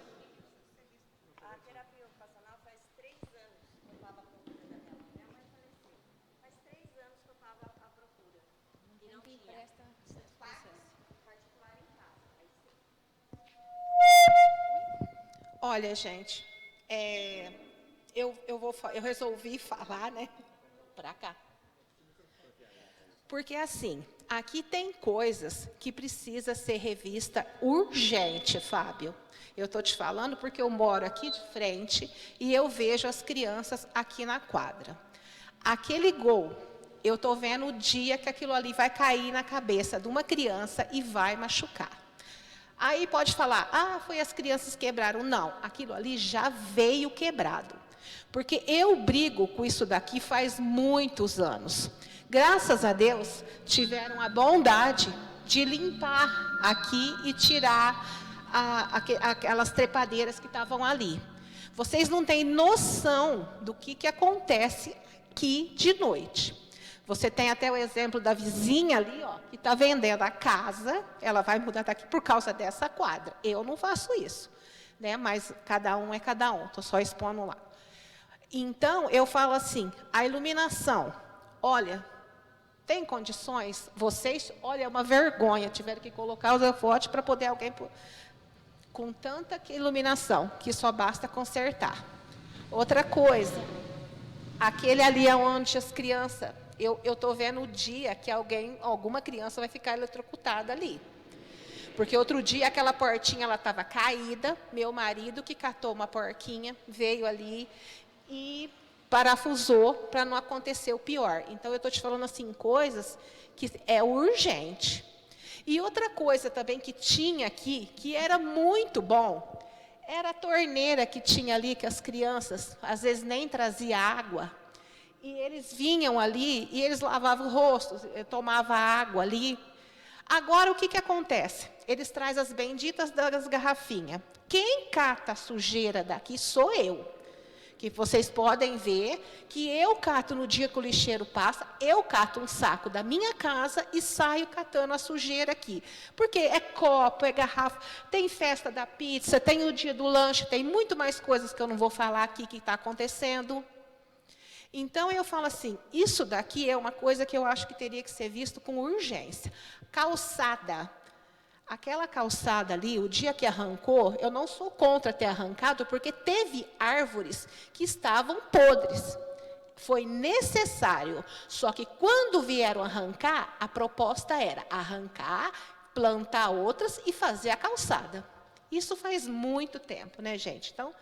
A terapia ocupacional faz 3 anos que eu estava à procura dela. Minha mãe faleceu. Faz 3 anos que eu estava à procura. E não tinha. Particular em casa. Olha, gente, eu resolvi falar, né, para cá. Porque, assim, aqui tem coisas que precisa ser revista urgente, Fábio. Eu estou te falando porque eu moro aqui de frente e eu vejo as crianças aqui na quadra. Aquele gol, eu estou vendo o dia que aquilo ali vai cair na cabeça de uma criança e vai machucar. Aí pode falar, foi as crianças que quebraram. Não, aquilo ali já veio quebrado. Porque eu brigo com isso daqui faz muitos anos. Graças a Deus, tiveram a bondade de limpar aqui e tirar aquelas trepadeiras que estavam ali. Vocês não têm noção do que acontece aqui de noite. Você tem até o exemplo da vizinha ali, que está vendendo a casa, ela vai mudar daqui por causa dessa quadra. Eu não faço isso, né? Mas cada um é cada um, estou só expondo lá. Então, eu falo assim, a iluminação, olha, Tem condições? Vocês, olha, é uma vergonha, tiveram que colocar os holofotes para poder alguém... Com tanta iluminação, que só basta consertar. Outra coisa, aquele ali onde as crianças... Eu estou vendo o dia que alguma criança vai ficar eletrocutada ali. Porque outro dia aquela portinha ela estava caída, meu marido que catou uma porquinha, veio ali e parafusou para não acontecer o pior. Então, eu estou te falando assim, coisas que é urgente. E outra coisa também que tinha aqui, que era muito bom, era a torneira que tinha ali, que as crianças, às vezes, nem traziam água. E eles vinham ali e eles lavavam o rosto, tomavam água ali. Agora, o que acontece? Eles trazem as benditas das garrafinhas. Quem cata a sujeira daqui sou eu. Que vocês podem ver que eu cato no dia que o lixeiro passa, eu cato um saco da minha casa e saio catando a sujeira aqui. Porque é copo, é garrafa, tem festa da pizza, tem o dia do lanche, tem muito mais coisas que eu não vou falar aqui que está acontecendo. Então, eu falo assim, isso daqui é uma coisa que eu acho que teria que ser visto com urgência. Calçada. Aquela calçada ali, o dia que arrancou, eu não sou contra ter arrancado, porque teve árvores que estavam podres. Foi necessário. Só que quando vieram arrancar, a proposta era arrancar, plantar outras e fazer a calçada. Isso faz muito tempo, né, gente? Então,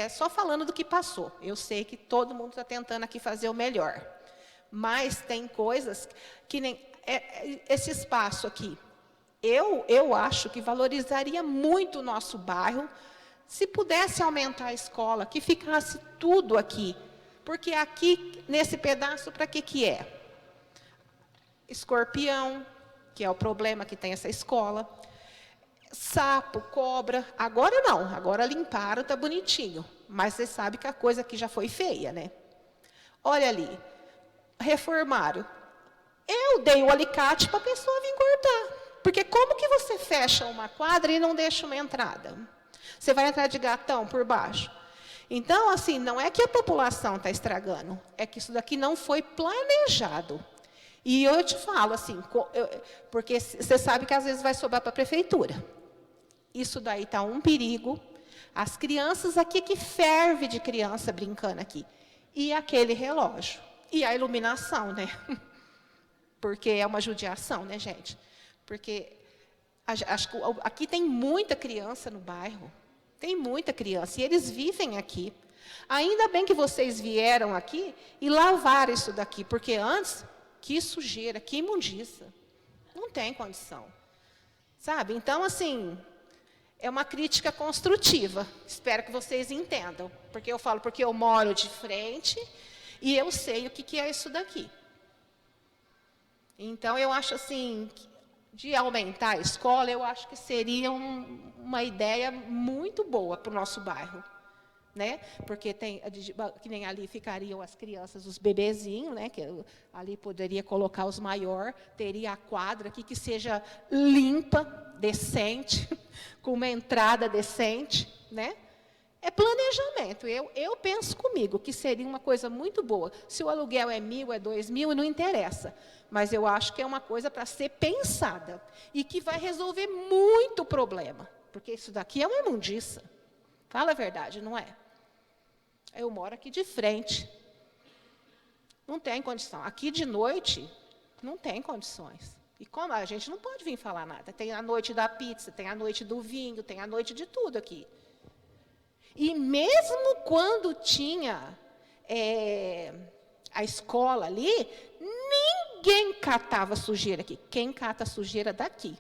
só falando do que passou. Eu sei que todo mundo está tentando aqui fazer o melhor. Mas tem coisas que nem... esse espaço aqui, eu acho que valorizaria muito o nosso bairro se pudesse aumentar a escola, que ficasse tudo aqui. Porque aqui, nesse pedaço, para que é? Escorpião, que é o problema que tem essa escola. Sapo, cobra. Agora não, agora limparam, está bonitinho. Mas você sabe que a coisa aqui já foi feia, né? Olha ali, reformaram. Eu dei o alicate para a pessoa vir cortar. Porque como que você fecha uma quadra e não deixa uma entrada? Você vai entrar de gatão por baixo. Então, assim, não é que a população está estragando, é que isso daqui não foi planejado. E eu te falo, assim, porque você sabe que às vezes vai sobrar para a prefeitura. Isso daí está um perigo. As crianças aqui, que ferve de criança brincando aqui. E aquele relógio. E a iluminação, né? Porque é uma judiação, né, gente? Porque acho que aqui tem muita criança no bairro. Tem muita criança. E eles vivem aqui. Ainda bem que vocês vieram aqui e lavaram isso daqui. Porque antes, que sujeira, que imundiça. Não tem condição. Sabe? Então, assim, é uma crítica construtiva. Espero que vocês entendam. Porque eu falo, porque eu moro de frente e eu sei o que é isso daqui. Então, eu acho assim... de aumentar a escola, eu acho que seria uma ideia muito boa para o nosso bairro. Né? Porque que nem ali ficariam as crianças, os bebezinhos, né? Que ali poderia colocar os maiores, teria a quadra aqui que seja limpa, decente, com uma entrada decente. Né? É planejamento. Eu penso comigo que seria uma coisa muito boa. Se o aluguel é 1.000, é 2.000, não interessa. Mas eu acho que é uma coisa para ser pensada e que vai resolver muito problema. Porque isso daqui é uma imundiça. Fala a verdade, não é? Eu moro aqui de frente. Não tem condição. Aqui de noite, não tem condições. E como a gente não pode vir falar nada. Tem a noite da pizza, tem a noite do vinho, tem a noite de tudo aqui. E mesmo quando tinha a escola ali, ninguém catava sujeira aqui. Quem cata sujeira daqui?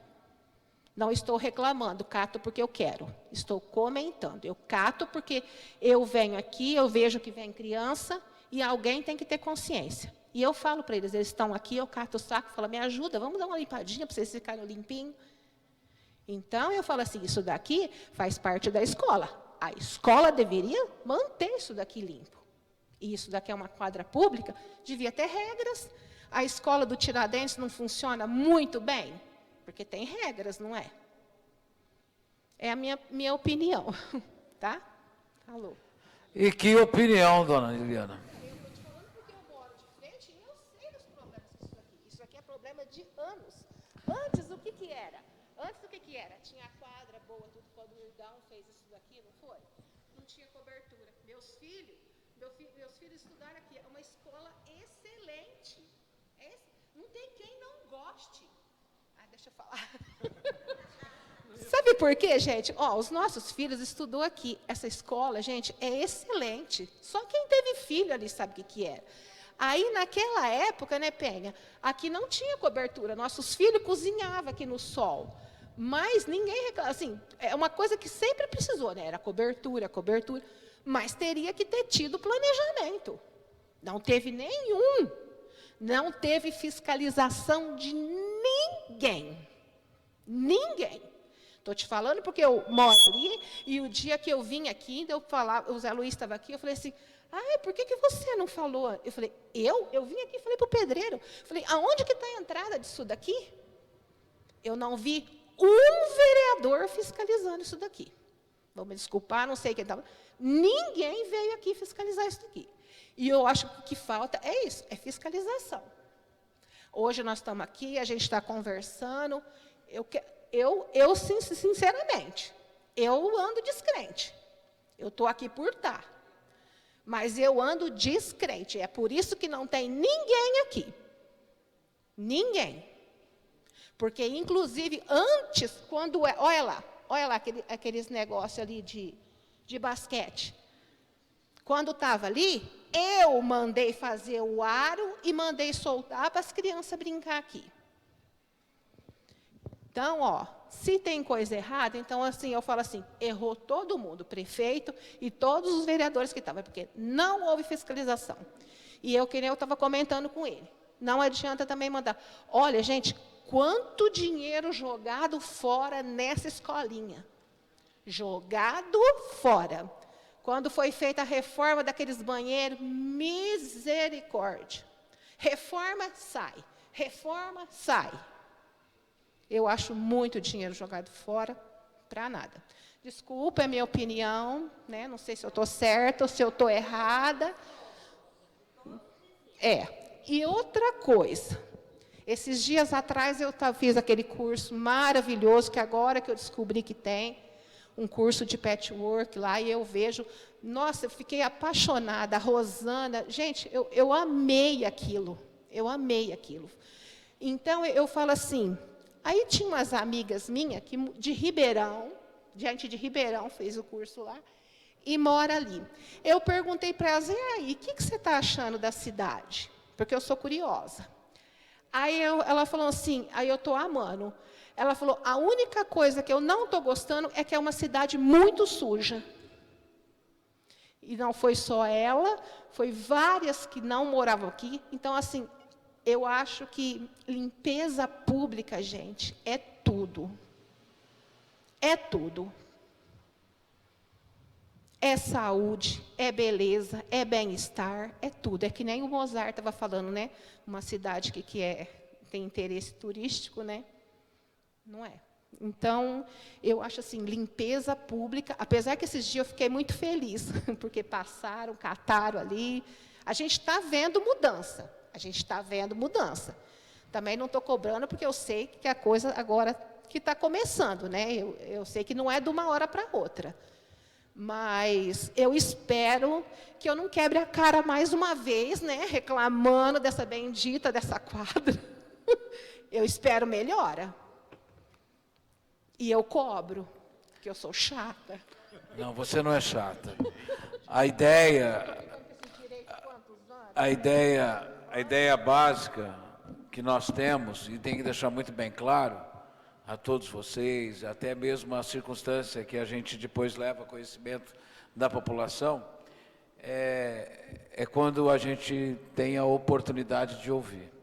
Não estou reclamando, cato porque eu quero. Estou comentando. Eu cato porque eu venho aqui, eu vejo que vem criança e alguém tem que ter consciência. E eu falo para eles estão aqui, eu cato o saco, falo, me ajuda, vamos dar uma limpadinha para vocês ficarem limpinhos. Então, eu falo assim, isso daqui faz parte da escola. A escola deveria manter isso daqui limpo. E isso daqui é uma quadra pública, devia ter regras. A escola do Tiradentes não funciona muito bem, porque tem regras, não é? É a minha opinião, tá? Falou. E que opinião, dona Liliana? Eu estou te falando porque eu moro de frente e eu sei dos problemas disso aqui. algodão, fez isso daqui, não foi? Não tinha cobertura. Meus filhos estudaram aqui. É uma escola excelente. Não tem quem não goste. Deixa eu falar. Sabe por quê, gente? Os nossos filhos estudou aqui. Essa escola, gente, é excelente. Só quem teve filho ali sabe o que era. Aí, naquela época, né, Penha, aqui não tinha cobertura. Nossos filhos cozinhavam aqui no sol. Mas ninguém reclama. Assim, é uma coisa que sempre precisou, né? Era cobertura. Mas teria que ter tido planejamento. Não teve nenhum. Não teve fiscalização de ninguém. Ninguém. Estou te falando porque eu moro ali, e o dia que eu vim aqui, o Zé Luiz estava aqui, eu falei assim, por que você não falou? Eu falei, eu vim aqui e falei para o pedreiro. Falei, aonde que está a entrada disso daqui? Eu não vi um vereador fiscalizando isso daqui. Vão me desculpar, não sei quem estava. Ninguém veio aqui fiscalizar isso daqui. E eu acho que o que falta é isso, é fiscalização. Hoje nós estamos aqui, a gente está conversando. Eu sinceramente, eu ando descrente. Eu estou aqui por estar. Mas eu ando descrente. É por isso que não tem ninguém aqui. Ninguém. Porque, inclusive, antes, quando... Olha lá aqueles negócios ali de basquete. Quando estava ali, eu mandei fazer o aro e mandei soltar para as crianças brincar aqui. Então, se tem coisa errada, então, assim, eu falo assim, errou todo mundo, o prefeito e todos os vereadores que estavam, porque não houve fiscalização. E eu estava comentando com ele. Não adianta também mandar. Olha, gente, quanto dinheiro jogado fora nessa escolinha. Jogado fora. Quando foi feita a reforma daqueles banheiros, misericórdia. Reforma, sai. Reforma, sai. Eu acho muito dinheiro jogado fora para nada. Desculpa, é a minha opinião, né? Não sei se eu estou certa ou se eu estou errada. E outra coisa, esses dias atrás eu fiz aquele curso maravilhoso, que agora que eu descobri que tem, um curso de patchwork lá, e eu vejo, nossa, eu fiquei apaixonada, a Rosana, gente, eu amei aquilo, Então, eu falo assim, aí tinha umas amigas minhas, de Ribeirão, gente de Ribeirão fez o curso lá, e mora ali. Eu perguntei para elas, e aí, o que você está achando da cidade? Porque eu sou curiosa. Aí ela falou assim, aí eu estou amando. Ela falou, a única coisa que eu não estou gostando é que é uma cidade muito suja. E não foi só ela, foi várias que não moravam aqui. Então, assim, eu acho que limpeza pública, gente, é tudo. É tudo. É saúde, é beleza, é bem-estar, é tudo. É que nem o Mozart estava falando, né? Uma cidade que tem interesse turístico, né? Não é. Então, eu acho assim, limpeza pública, apesar que esses dias eu fiquei muito feliz, porque passaram, cataram ali. A gente está vendo mudança. Também não estou cobrando, porque eu sei que a coisa agora que está começando, né? Eu sei que não é de uma hora para outra. Mas eu espero que eu não quebre a cara mais uma vez, né? Reclamando dessa bendita, dessa quadra. Eu espero melhora. E eu cobro, porque eu sou chata. Não, você não é chata. A ideia básica que nós temos, e tem que deixar muito bem claro a todos vocês, até mesmo a circunstância que a gente depois leva a conhecimento da população, é quando a gente tem a oportunidade de ouvir.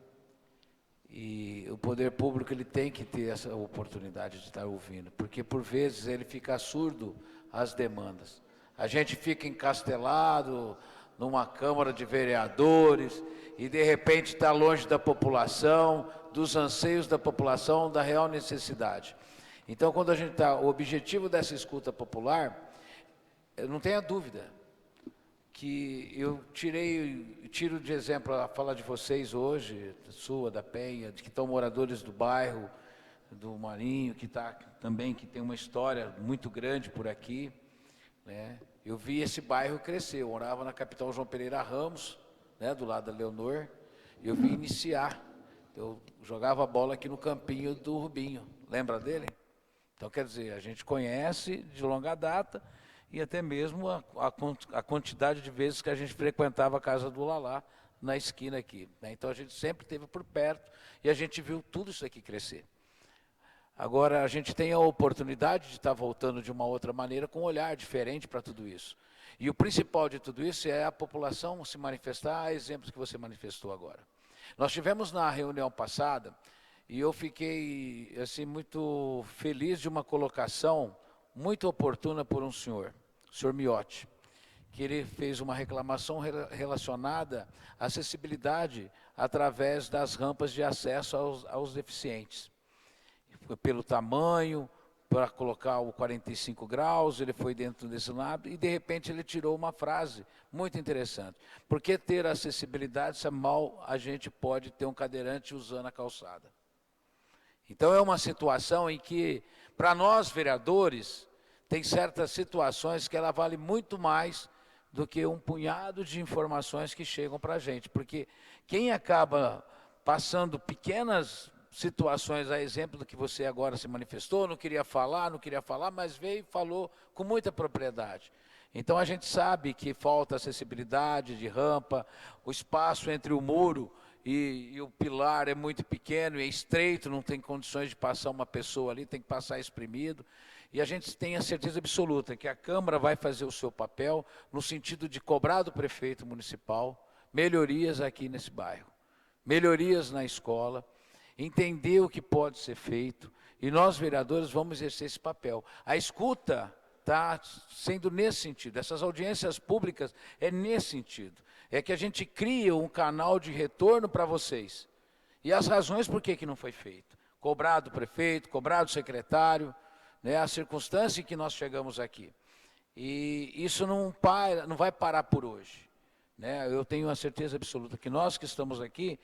E o poder público ele tem que ter essa oportunidade de estar ouvindo, porque por vezes ele fica surdo às demandas. A gente fica encastelado numa Câmara de Vereadores e de repente está longe da população, dos anseios da população, da real necessidade. Então, quando a gente está, o objetivo dessa escuta popular, não tenha dúvida que eu tiro de exemplo a fala de vocês hoje, sua, da Penha, de que estão moradores do bairro, do Marinho, que está também, que tem uma história muito grande por aqui, né? Eu vi esse bairro crescer. Eu morava na capital João Pereira Ramos, né, do lado da Leonor, e eu vi iniciar. Eu jogava bola aqui no campinho do Rubinho, lembra dele? Então, quer dizer, a gente conhece de longa data e até mesmo a quantidade de vezes que a gente frequentava a casa do Lalá, na esquina aqui, né? Então, a gente sempre esteve por perto e a gente viu tudo isso aqui crescer. Agora, a gente tem a oportunidade de estar voltando de uma outra maneira, com um olhar diferente para tudo isso. E o principal de tudo isso é a população se manifestar, exemplos que você manifestou agora. Nós tivemos na reunião passada, e eu fiquei assim, muito feliz de uma colocação muito oportuna por um senhor, o senhor Miotti, que ele fez uma reclamação relacionada à acessibilidade através das rampas de acesso aos deficientes. Pelo tamanho, para colocar o 45 graus, ele foi dentro desse lado e, de repente, ele tirou uma frase muito interessante. Por que ter acessibilidade se mal a gente pode ter um cadeirante usando a calçada? Então, é uma situação em que, para nós, vereadores, tem certas situações que ela vale muito mais do que um punhado de informações que chegam para a gente. Porque quem acaba passando pequenas situações, a exemplo do que você agora se manifestou, não queria falar, mas veio e falou com muita propriedade. Então, a gente sabe que falta acessibilidade de rampa, o espaço entre o muro e o pilar é muito pequeno, é estreito, não tem condições de passar uma pessoa ali, tem que passar espremido. E a gente tem a certeza absoluta que a Câmara vai fazer o seu papel no sentido de cobrar do prefeito municipal melhorias aqui nesse bairro, melhorias na escola, entender o que pode ser feito, e nós, vereadores, vamos exercer esse papel. A escuta está sendo nesse sentido, essas audiências públicas é nesse sentido, é que a gente cria um canal de retorno para vocês, e as razões por que não foi feito, cobrar do prefeito, cobrar do secretário, né, a circunstância em que nós chegamos aqui, e isso não vai parar por hoje, né? Eu tenho a certeza absoluta que nós que estamos aqui,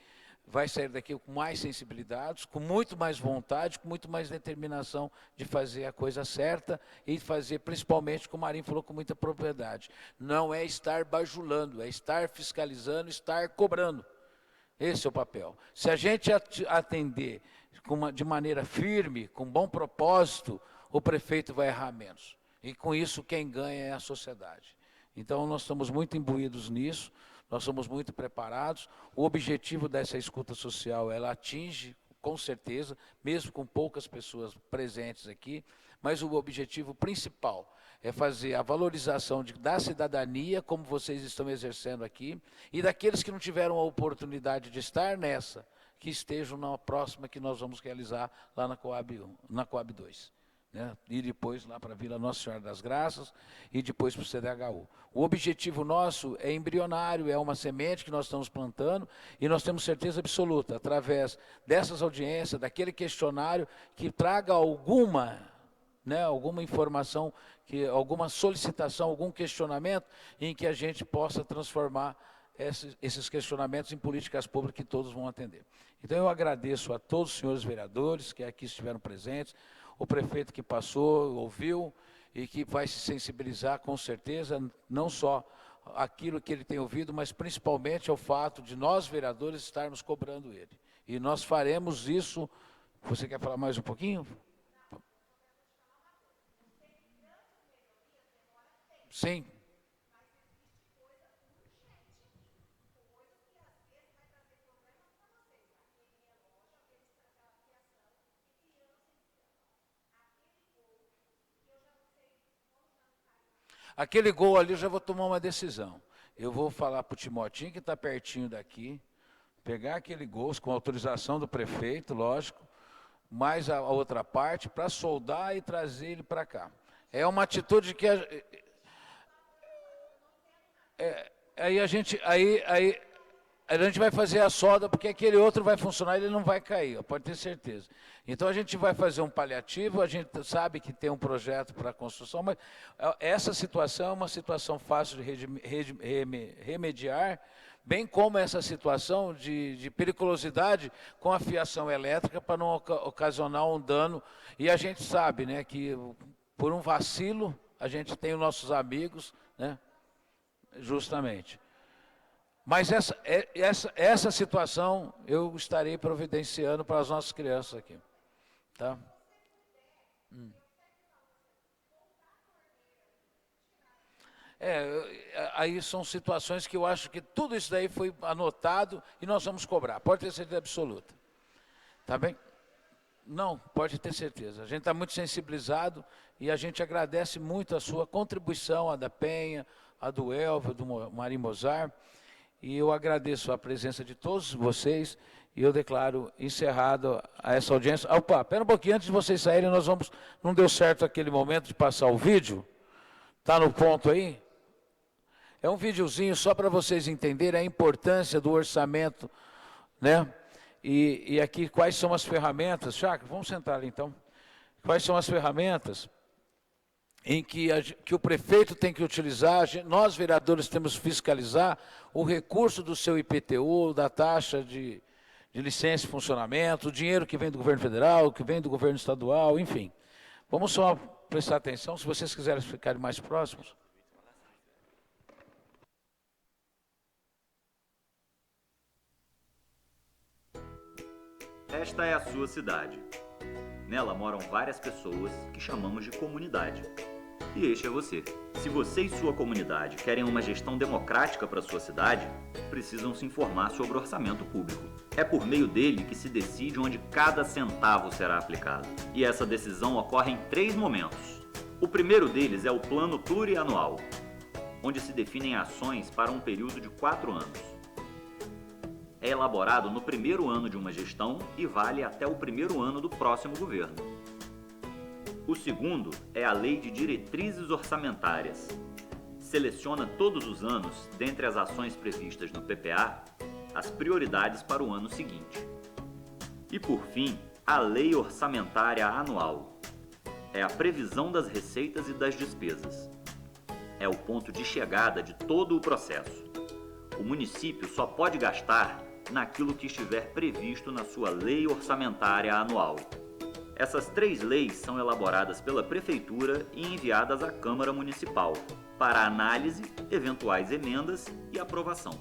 vai sair daqui com mais sensibilidades, com muito mais vontade, com muito mais determinação de fazer a coisa certa e fazer, principalmente, como o Marinho falou com muita propriedade, não é estar bajulando, é estar fiscalizando, estar cobrando. Esse é o papel. Se a gente atender de maneira firme, com bom propósito, o prefeito vai errar menos. E com isso quem ganha é a sociedade. Então nós estamos muito imbuídos nisso. Nós somos muito preparados. O objetivo dessa escuta social, ela atinge, com certeza, mesmo com poucas pessoas presentes aqui, mas o objetivo principal é fazer a valorização da cidadania, como vocês estão exercendo aqui, e daqueles que não tiveram a oportunidade de estar nessa, que estejam na próxima que nós vamos realizar lá na Coab 1, na Coab 2. Né, e depois lá para a Vila Nossa Senhora das Graças e depois para o CDHU. O objetivo nosso é embrionário, é uma semente que nós estamos plantando e nós temos certeza absoluta, através dessas audiências, daquele questionário, que traga alguma informação, alguma solicitação, algum questionamento em que a gente possa transformar esses questionamentos em políticas públicas que todos vão atender. Então eu agradeço a todos os senhores vereadores que aqui estiveram presentes, o prefeito que passou, ouviu e que vai se sensibilizar com certeza, não só aquilo que ele tem ouvido, mas principalmente ao fato de nós, vereadores, estarmos cobrando ele. E nós faremos isso. Você quer falar mais um pouquinho? Sim. Aquele gol ali eu já vou tomar uma decisão. Eu vou falar para o Timotinho, que está pertinho daqui, pegar aquele gol com autorização do prefeito, lógico, mais a outra parte, para soldar e trazer ele para cá. É uma atitude que... a gente vai fazer a solda, porque aquele outro vai funcionar, ele não vai cair, pode ter certeza. Então, a gente vai fazer um paliativo, a gente sabe que tem um projeto para a construção, mas essa situação é uma situação fácil de remediar, bem como essa situação de periculosidade com a fiação elétrica para não ocasionar um dano. E a gente sabe, né, que por um vacilo, a gente tem os nossos amigos, né, justamente. Mas essa situação eu estarei providenciando para as nossas crianças aqui. Tá? Aí são situações que eu acho que tudo isso daí foi anotado e nós vamos cobrar, pode ter certeza absoluta. Tá bem? Não, pode ter certeza. A gente está muito sensibilizado e a gente agradece muito a sua contribuição, a da Penha, a do Elvio, do Marim Mozart. E eu agradeço a presença de todos vocês e eu declaro encerrado essa audiência. Opa, espera um pouquinho, antes de vocês saírem, nós vamos... Não deu certo aquele momento de passar o vídeo? Está no ponto aí? É um videozinho só para vocês entenderem a importância do orçamento, né? E aqui, quais são as ferramentas? Chacra, vamos sentar ali então. Quais são as ferramentas em que o prefeito tem que utilizar, nós vereadores temos que fiscalizar o recurso do seu IPTU, da taxa de licença de funcionamento, o dinheiro que vem do governo federal, que vem do governo estadual, enfim. Vamos só prestar atenção, se vocês quiserem ficarem mais próximos. Esta é a sua cidade. Nela moram várias pessoas que chamamos de comunidade. E este é você. Se você e sua comunidade querem uma gestão democrática para sua cidade, precisam se informar sobre o orçamento público. É por meio dele que se decide onde cada centavo será aplicado. E essa decisão ocorre em 3 momentos. O primeiro deles é o Plano Plurianual, onde se definem ações para um período de 4 anos. É elaborado no primeiro ano de uma gestão e vale até o primeiro ano do próximo governo. O segundo é a Lei de Diretrizes Orçamentárias. Seleciona todos os anos, dentre as ações previstas no PPA, as prioridades para o ano seguinte. E por fim, a Lei Orçamentária Anual. É a previsão das receitas e das despesas. É o ponto de chegada de todo o processo. O município só pode gastar naquilo que estiver previsto na sua Lei Orçamentária Anual. Essas 3 leis são elaboradas pela Prefeitura e enviadas à Câmara Municipal para análise, eventuais emendas e aprovação.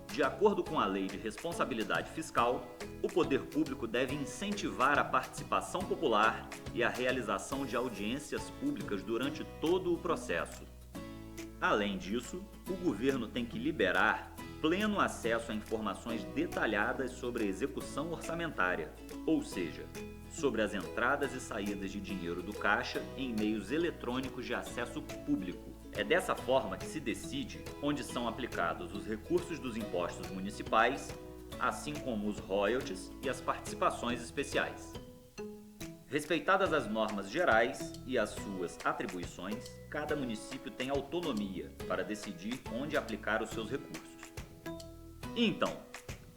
De acordo com a Lei de Responsabilidade Fiscal, o poder público deve incentivar a participação popular e a realização de audiências públicas durante todo o processo. Além disso, o governo tem que liberar pleno acesso a informações detalhadas sobre a execução orçamentária, ou seja, sobre as entradas e saídas de dinheiro do caixa em meios eletrônicos de acesso público. É dessa forma que se decide onde são aplicados os recursos dos impostos municipais, assim como os royalties e as participações especiais. Respeitadas as normas gerais e as suas atribuições, cada município tem autonomia para decidir onde aplicar os seus recursos. Então,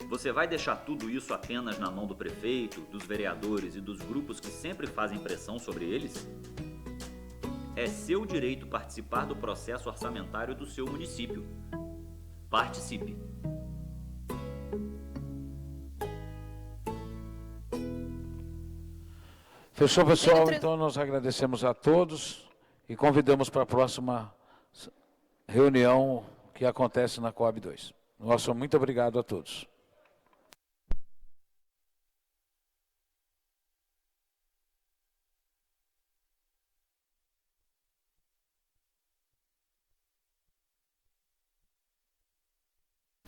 você vai deixar tudo isso apenas na mão do prefeito, dos vereadores e dos grupos que sempre fazem pressão sobre eles? É seu direito participar do processo orçamentário do seu município. Participe! Fechou, pessoal? Então, nós agradecemos a todos e convidamos para a próxima reunião que acontece na Coab 2. Nosso muito obrigado a todos.